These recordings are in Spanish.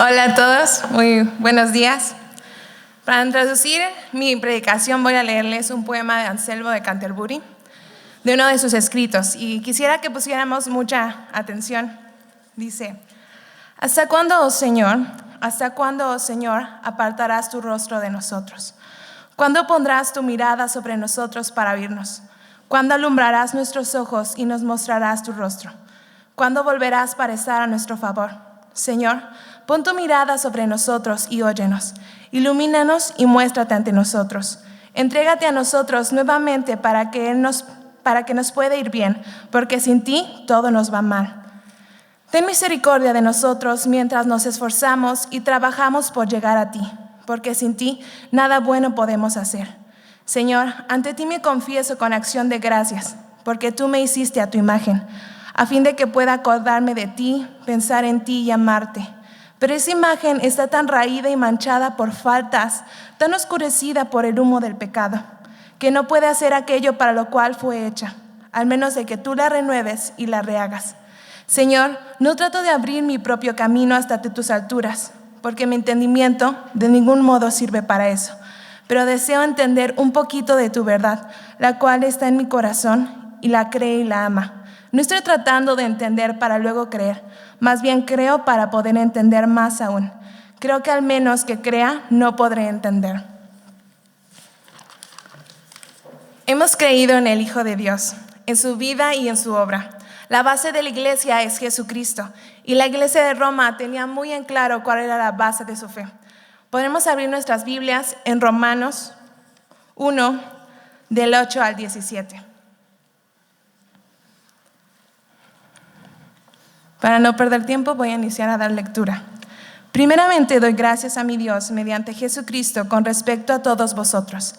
Hola a todos, muy buenos días. Para introducir mi predicación voy a leerles un poema de Anselmo de Canterbury, de uno de sus escritos, y quisiera que pusiéramos mucha atención. Dice: ¿Hasta cuándo, oh Señor, apartarás tu rostro de nosotros? ¿Cuándo pondrás tu mirada sobre nosotros para oírnos? ¿Cuándo alumbrarás nuestros ojos y nos mostrarás tu rostro? ¿Cuándo volverás para estar a nuestro favor? Señor, pon tu mirada sobre nosotros y óyenos. Ilumínanos y muéstrate ante nosotros. Entrégate a nosotros nuevamente para que nos pueda ir bien, porque sin ti todo nos va mal. Ten misericordia de nosotros mientras nos esforzamos y trabajamos por llegar a ti, porque sin ti nada bueno podemos hacer. Señor, ante ti me confieso con acción de gracias, porque tú me hiciste a tu imagen, a fin de que pueda acordarme de ti, pensar en ti y amarte. Pero esa imagen está tan raída y manchada por faltas, tan oscurecida por el humo del pecado, que no puede hacer aquello para lo cual fue hecha, al menos de que tú la renueves y la rehagas. Señor, no trato de abrir mi propio camino hasta tus alturas, porque mi entendimiento de ningún modo sirve para eso, pero deseo entender un poquito de tu verdad, la cual está en mi corazón y la cree y la ama. No estoy tratando de entender para luego creer, más bien creo para poder entender más aún. Creo que al menos que crea, no podré entender. Hemos creído en el Hijo de Dios, en su vida y en su obra. La base de la iglesia es Jesucristo, y la iglesia de Roma tenía muy en claro cuál era la base de su fe. Podemos abrir nuestras Biblias en Romanos 1, del 8 al 17. Para no perder tiempo, voy a iniciar a dar lectura. Primeramente doy gracias a mi Dios mediante Jesucristo con respecto a todos vosotros,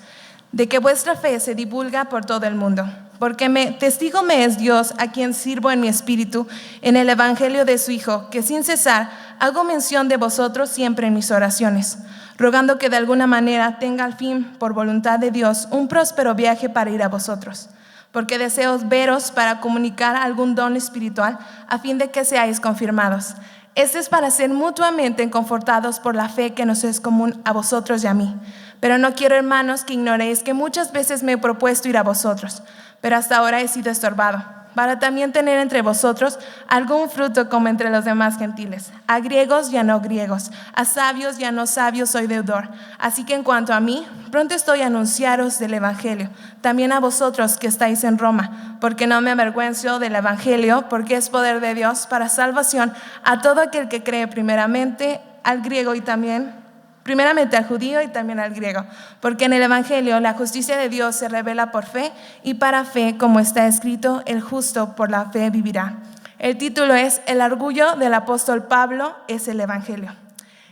de que vuestra fe se divulga por todo el mundo, porque testigo me es Dios, a quien sirvo en mi espíritu, en el evangelio de su Hijo, que sin cesar hago mención de vosotros siempre en mis oraciones, rogando que de alguna manera tenga al fin, por voluntad de Dios, un próspero viaje para ir a vosotros, porque deseo veros para comunicar algún don espiritual, a fin de que seáis confirmados. Este es para ser mutuamente confortados por la fe que nos es común a vosotros y a mí. Pero no quiero, hermanos, que ignoréis que muchas veces me he propuesto ir a vosotros, pero hasta ahora he sido estorbado, para también tener entre vosotros algún fruto como entre los demás gentiles. A griegos y a no griegos, a sabios y a no sabios soy deudor. Así que en cuanto a mí, pronto estoy a anunciaros del evangelio, también a vosotros que estáis en Roma, porque no me avergüenzo del evangelio, porque es poder de Dios para salvación a todo aquel que cree, primeramente al griego y también primeramente al judío y también al griego, porque en el evangelio la justicia de Dios se revela por fe, y para fe, como está escrito, el justo por la fe vivirá. El título es: El orgullo del apóstol Pablo es el evangelio.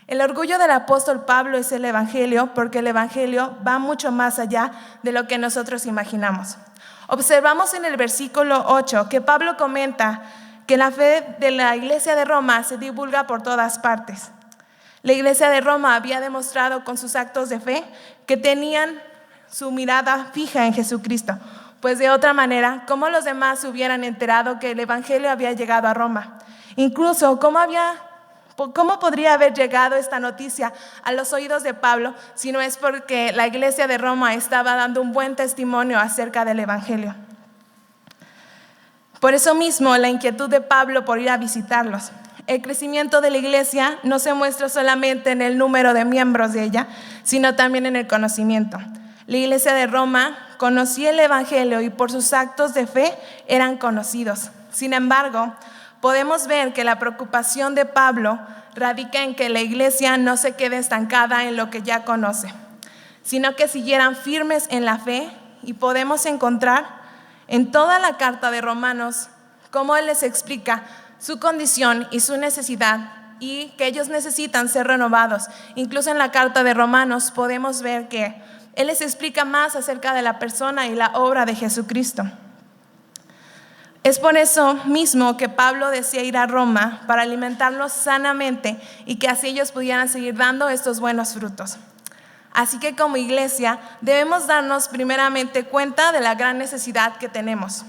El orgullo del apóstol Pablo es el evangelio, porque el evangelio va mucho más allá de lo que nosotros imaginamos. Observamos en el versículo 8 que Pablo comenta que la fe de la iglesia de Roma se divulga por todas partes. La iglesia de Roma había demostrado con sus actos de fe que tenían su mirada fija en Jesucristo, pues de otra manera, ¿cómo los demás se hubieran enterado que el evangelio había llegado a Roma? Incluso, ¿cómo podría haber llegado esta noticia a los oídos de Pablo si no es porque la iglesia de Roma estaba dando un buen testimonio acerca del evangelio? Por eso mismo, la inquietud de Pablo por ir a visitarlos. El crecimiento de la iglesia no se muestra solamente en el número de miembros de ella, sino también en el conocimiento. La iglesia de Roma conocía el evangelio y por sus actos de fe eran conocidos. Sin embargo, podemos ver que la preocupación de Pablo radica en que la iglesia no se quede estancada en lo que ya conoce, sino que siguieran firmes en la fe, y podemos encontrar en toda la carta de Romanos cómo él les explica su condición y su necesidad, y que ellos necesitan ser renovados. Incluso en la carta de Romanos podemos ver que él les explica más acerca de la persona y la obra de Jesucristo. Es por eso mismo que Pablo desea ir a Roma para alimentarlos sanamente y que así ellos pudieran seguir dando estos buenos frutos. Así que como iglesia debemos darnos primeramente cuenta de la gran necesidad que tenemos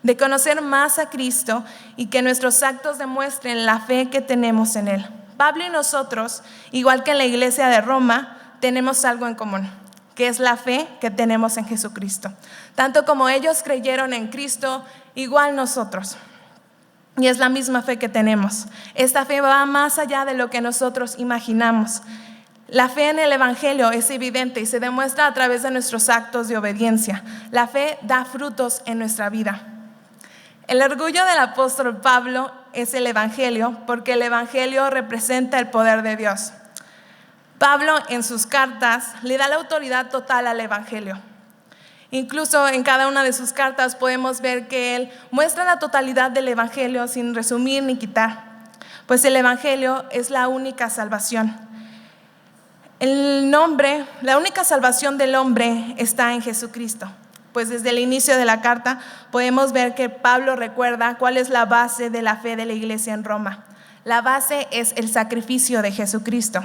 de conocer más a Cristo y que nuestros actos demuestren la fe que tenemos en Él. Pablo y nosotros, igual que en la iglesia de Roma, tenemos algo en común, que es la fe que tenemos en Jesucristo. Tanto como ellos creyeron en Cristo, igual nosotros. Y es la misma fe que tenemos. Esta fe va más allá de lo que nosotros imaginamos. La fe en el Evangelio es evidente y se demuestra a través de nuestros actos de obediencia. La fe da frutos en nuestra vida. El orgullo del apóstol Pablo es el Evangelio, porque el Evangelio representa el poder de Dios. Pablo en sus cartas le da la autoridad total al Evangelio. Incluso en cada una de sus cartas podemos ver que él muestra la totalidad del Evangelio sin resumir ni quitar, pues el Evangelio es la única salvación. La única salvación del hombre está en Jesucristo, pues desde el inicio de la carta podemos ver que Pablo recuerda cuál es la base de la fe de la iglesia en Roma. La base es el sacrificio de Jesucristo.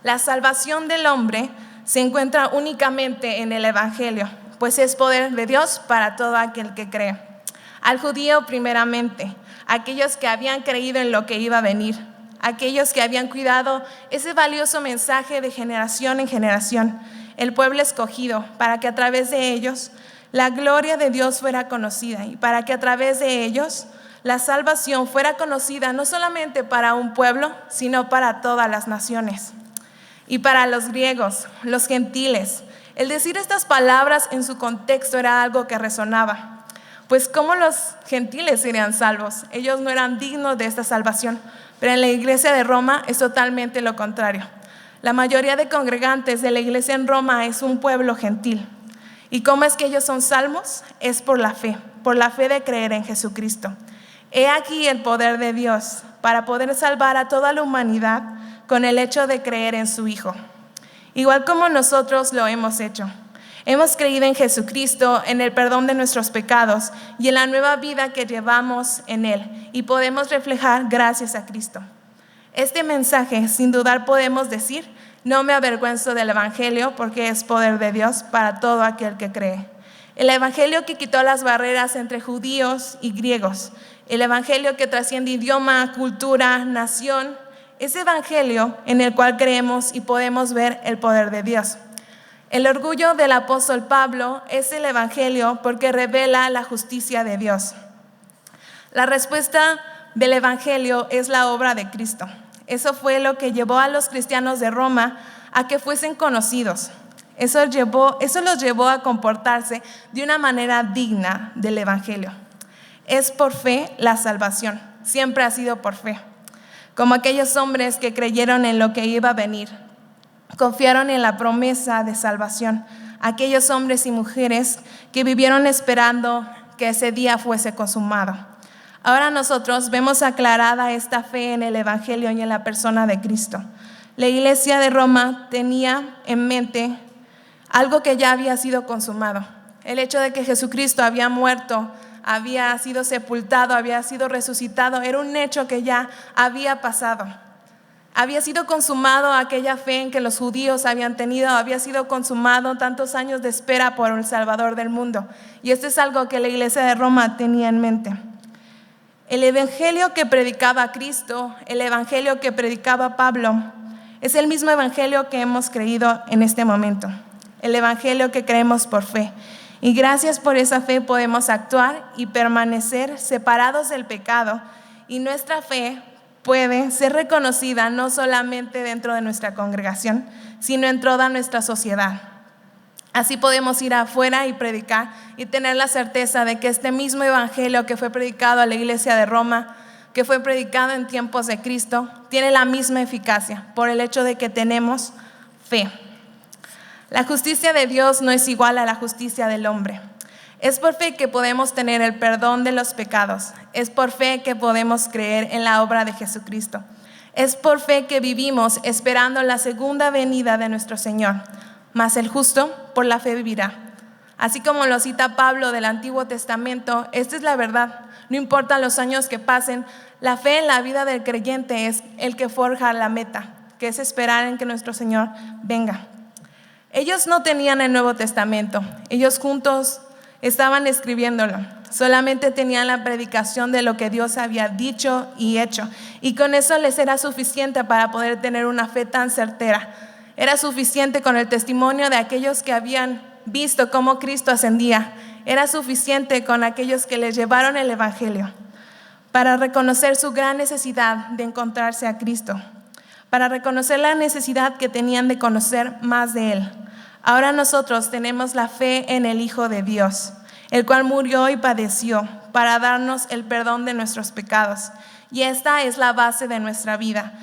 La salvación del hombre se encuentra únicamente en el Evangelio, pues es poder de Dios para todo aquel que cree. Al judío primeramente, aquellos que habían creído en lo que iba a venir, aquellos que habían cuidado ese valioso mensaje de generación en generación, el pueblo escogido, para que a través de ellos la gloria de Dios fuera conocida y para que a través de ellos la salvación fuera conocida no solamente para un pueblo, sino para todas las naciones. Y para los griegos, los gentiles, el decir estas palabras en su contexto era algo que resonaba, pues ¿cómo los gentiles serían salvos? Ellos no eran dignos de esta salvación, pero en la iglesia de Roma es totalmente lo contrario. La mayoría de congregantes de la iglesia en Roma es un pueblo gentil. ¿Y cómo es que ellos son salvos? Es por la fe de creer en Jesucristo. He aquí el poder de Dios para poder salvar a toda la humanidad con el hecho de creer en su Hijo. Igual como nosotros lo hemos hecho. Hemos creído en Jesucristo, en el perdón de nuestros pecados y en la nueva vida que llevamos en Él y podemos reflejar gracias a Cristo. Este mensaje, sin dudar podemos decir, no me avergüenzo del Evangelio porque es poder de Dios para todo aquel que cree. El Evangelio que quitó las barreras entre judíos y griegos. El Evangelio que trasciende idioma, cultura, nación. Ese Evangelio en el cual creemos y podemos ver el poder de Dios. El orgullo del apóstol Pablo es el Evangelio porque revela la justicia de Dios. La respuesta del Evangelio es la obra de Cristo. Eso fue lo que llevó a los cristianos de Roma a que fuesen conocidos. Eso los llevó a comportarse de una manera digna del Evangelio. Es por fe la salvación, siempre ha sido por fe. Como aquellos hombres que creyeron en lo que iba a venir, confiaron en la promesa de salvación. Aquellos hombres y mujeres que vivieron esperando que ese día fuese consumado. Ahora nosotros vemos aclarada esta fe en el Evangelio y en la persona de Cristo. La iglesia de Roma tenía en mente algo que ya había sido consumado. El hecho de que Jesucristo había muerto, había sido sepultado, había sido resucitado, era un hecho que ya había pasado. Había sido consumado aquella fe en que los judíos habían tenido, había sido consumado tantos años de espera por el Salvador del mundo. Y esto es algo que la iglesia de Roma tenía en mente. El evangelio que predicaba Cristo, el evangelio que predicaba Pablo, es el mismo evangelio que hemos creído en este momento. El evangelio que creemos por fe. Y gracias por esa fe podemos actuar y permanecer separados del pecado. Y nuestra fe puede ser reconocida no solamente dentro de nuestra congregación, sino en toda nuestra sociedad. Así podemos ir afuera y predicar y tener la certeza de que este mismo evangelio que fue predicado a la iglesia de Roma, que fue predicado en tiempos de Cristo, tiene la misma eficacia por el hecho de que tenemos fe. La justicia de Dios no es igual a la justicia del hombre. Es por fe que podemos tener el perdón de los pecados. Es por fe que podemos creer en la obra de Jesucristo. Es por fe que vivimos esperando la segunda venida de nuestro Señor. Mas el justo por la fe vivirá. Así como lo cita Pablo del Antiguo Testamento, esta es la verdad. No importa los años que pasen, la fe en la vida del creyente es el que forja la meta, que es esperar en que nuestro Señor venga. Ellos no tenían el Nuevo Testamento. Ellos juntos estaban escribiéndolo. Solamente tenían la predicación de lo que Dios había dicho y hecho. Y con eso les era suficiente para poder tener una fe tan certera. Era suficiente con el testimonio de aquellos que habían visto cómo Cristo ascendía. Era suficiente con aquellos que les llevaron el Evangelio para reconocer su gran necesidad de encontrarse a Cristo, para reconocer la necesidad que tenían de conocer más de Él. Ahora nosotros tenemos la fe en el Hijo de Dios, el cual murió y padeció para darnos el perdón de nuestros pecados. Y esta es la base de nuestra vida.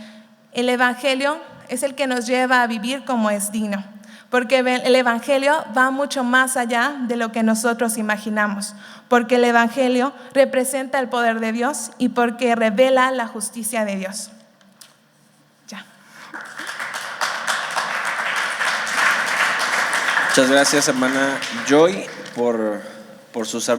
El Evangelio es el que nos lleva a vivir como es digno, porque el Evangelio va mucho más allá de lo que nosotros imaginamos, porque el Evangelio representa el poder de Dios y porque revela la justicia de Dios. Ya. Muchas gracias, hermana Joy, por sus